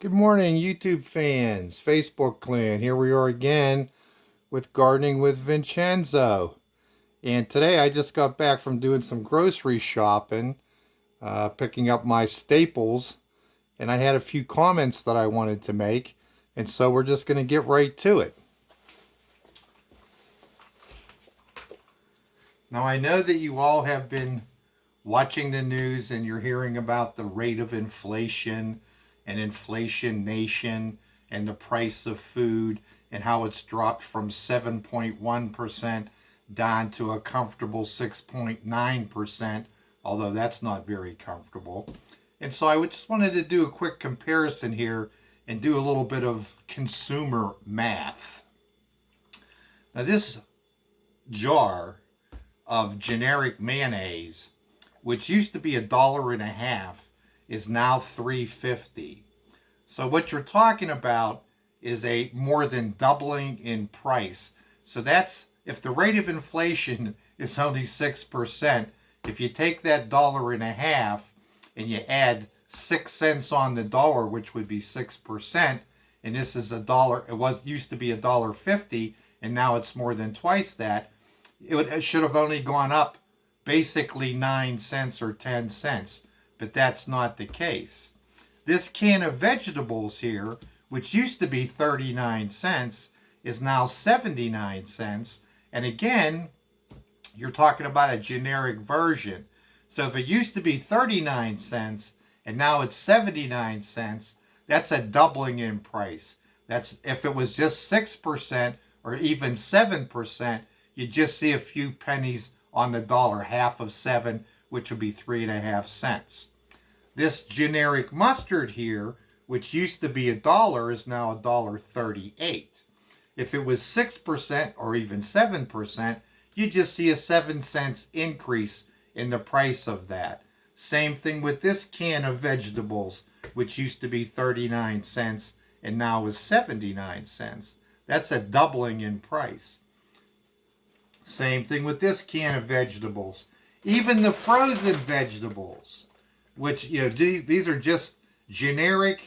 Good morning, YouTube fans, Facebook clan. Here we are again with Gardening with Vincenzo. And today I just got back from doing some grocery shopping, picking up my staples, and I had a few comments that I wanted to make. And so we're just going to get right to it. Now, I know that you all have been watching the news and you're hearing about the rate of inflation and Inflation Nation and the price of food and how it's dropped from 7.1% down to a comfortable 6.9%, although that's not very comfortable. And so I just wanted to do a quick comparison here and do a little bit of consumer math. Now, this jar of generic mayonnaise, which used to be $1.50, is now $3.50. So what you're talking about is a more than doubling in price. So that's, if the rate of inflation is only 6%, if you take that $1.50 and you add 6 cents on the dollar, which would be 6%, and this is $1, used to be $1.50, and now it's more than twice that, it should have only gone up basically 9 cents or 10 cents, but that's not the case. This can of vegetables here, which used to be 39 cents, is now 79 cents. And again, you're talking about a generic version. So if it used to be 39 cents and now it's 79 cents, that's a doubling in price. That's if it was just 6% or even 7%, you just see a few pennies on the dollar, half of 7, which would be 3.5 cents. This generic mustard here, which used to be $1, is now $1.38. If it was 6% or even 7%, you just see a 7 cents increase in the price of that. Same thing with this can of vegetables, which used to be 39 cents and now is 79 cents. That's a doubling in price. Same thing with this can of vegetables. Even the frozen vegetables, which, these are just generic,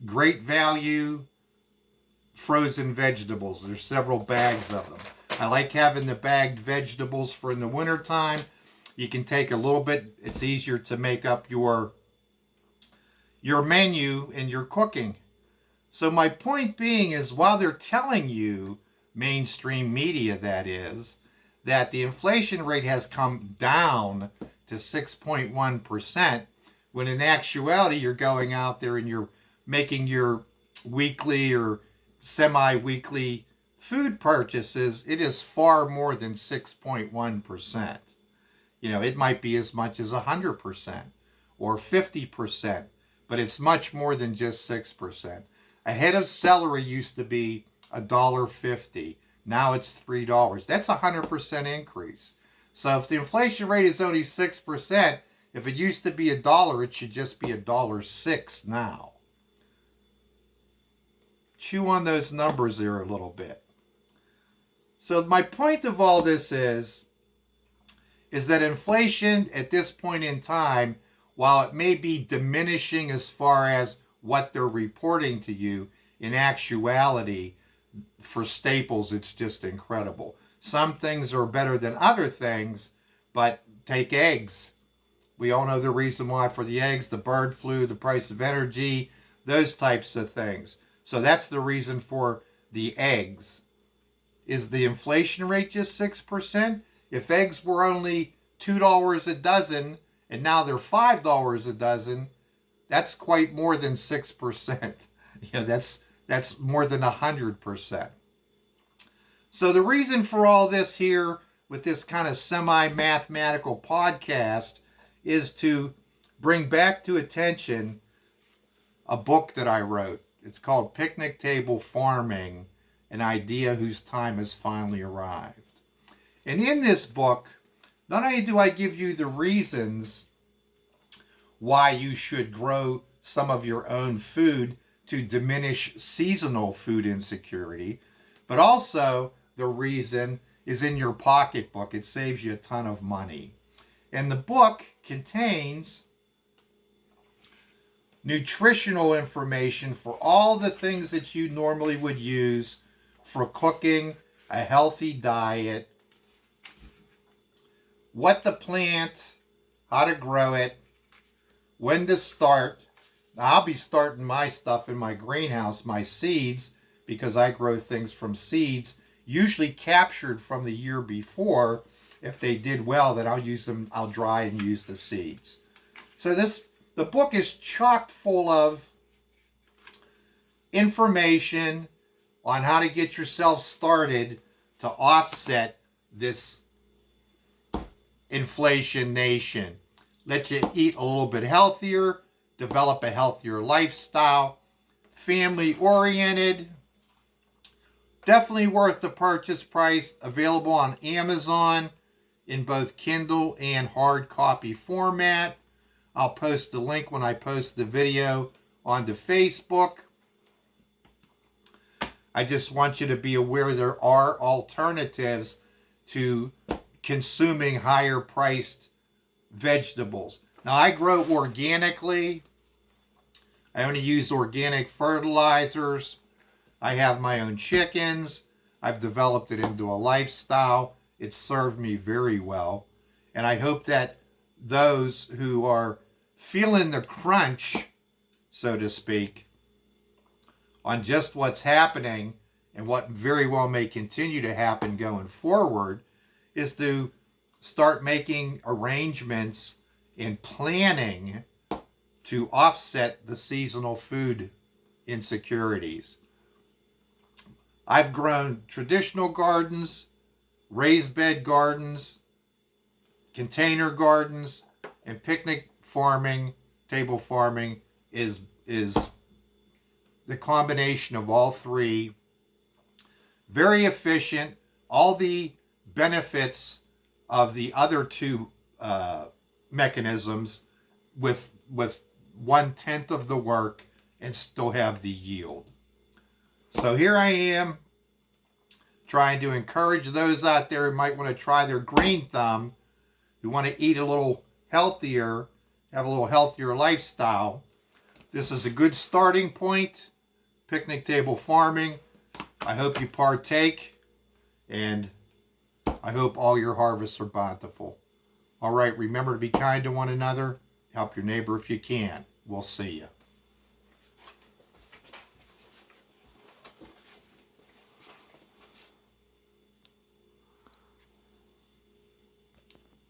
great value frozen vegetables. There's several bags of them. I like having the bagged vegetables for in the wintertime. You can take a little bit, it's easier to make up your menu in your cooking. So my point being is, while they're telling you, mainstream media that is, that the inflation rate has come down to 6.1%, when in actuality you're going out there and you're making your weekly or semi-weekly food purchases, it is far more than 6.1%. It might be as much as 100% or 50%, but it's much more than just 6%. A head of celery used to be $1.50. Now it's $3. That's a 100% increase. So if the inflation rate is only 6%, if it used to be $1, it should just be $1.06 now. Chew on those numbers there a little bit. So my point of all this is that inflation at this point in time, while it may be diminishing as far as what they're reporting to you, in actuality, for staples, it's just incredible. Some things are better than other things, but take eggs. We all know the reason why for the eggs, the bird flu, the price of energy, those types of things. So that's the reason for the eggs. Is the inflation rate just 6%? If eggs were only $2 a dozen and now they're $5 a dozen, that's quite more than 6%. That's more than 100%. So the reason for all this here with this kind of semi-mathematical podcast is to bring back to attention a book that I wrote. It's called Picnic Table Farming, an idea whose time has finally arrived. And in this book, not only do I give you the reasons why you should grow some of your own food to diminish seasonal food insecurity, but also the reason is in your pocketbook. It saves you a ton of money. And the book contains nutritional information for all the things that you normally would use for cooking a healthy diet, what to plant, how to grow it, when to start. Now, I'll be starting my stuff in my greenhouse, my seeds, because I grow things from seeds, usually captured from the year before. If they did well, then I'll use them, I'll dry and use the seeds. So the book is chock full of information on how to get yourself started to offset this inflation nation. Let you eat a little bit healthier, develop a healthier lifestyle, family oriented. Definitely worth the purchase price. Available on Amazon in both Kindle and hard copy format. I'll post the link when I post the video onto Facebook. I just want you to be aware there are alternatives to consuming higher priced vegetables. Now, I grow organically. I only use organic fertilizers. I have my own chickens. I've developed it into a lifestyle. It's served me very well. And I hope that those who are feeling the crunch, so to speak, on just what's happening and what very well may continue to happen going forward, is to start making arrangements and planning to offset the seasonal food insecurities. I've grown traditional gardens, raised bed gardens, container gardens, and picnic farming, table farming is the combination of all three. Very efficient. All the benefits of the other two mechanisms with 1/10 of the work and still have the yield. So here I am trying to encourage those out there who might want to try their green thumb, who want to eat a little healthier, have a little healthier lifestyle. This is a good starting point. Picnic table farming. I hope you partake, and I hope all your harvests are bountiful. All right, remember to be kind to one another. Help your neighbor if you can. We'll see you.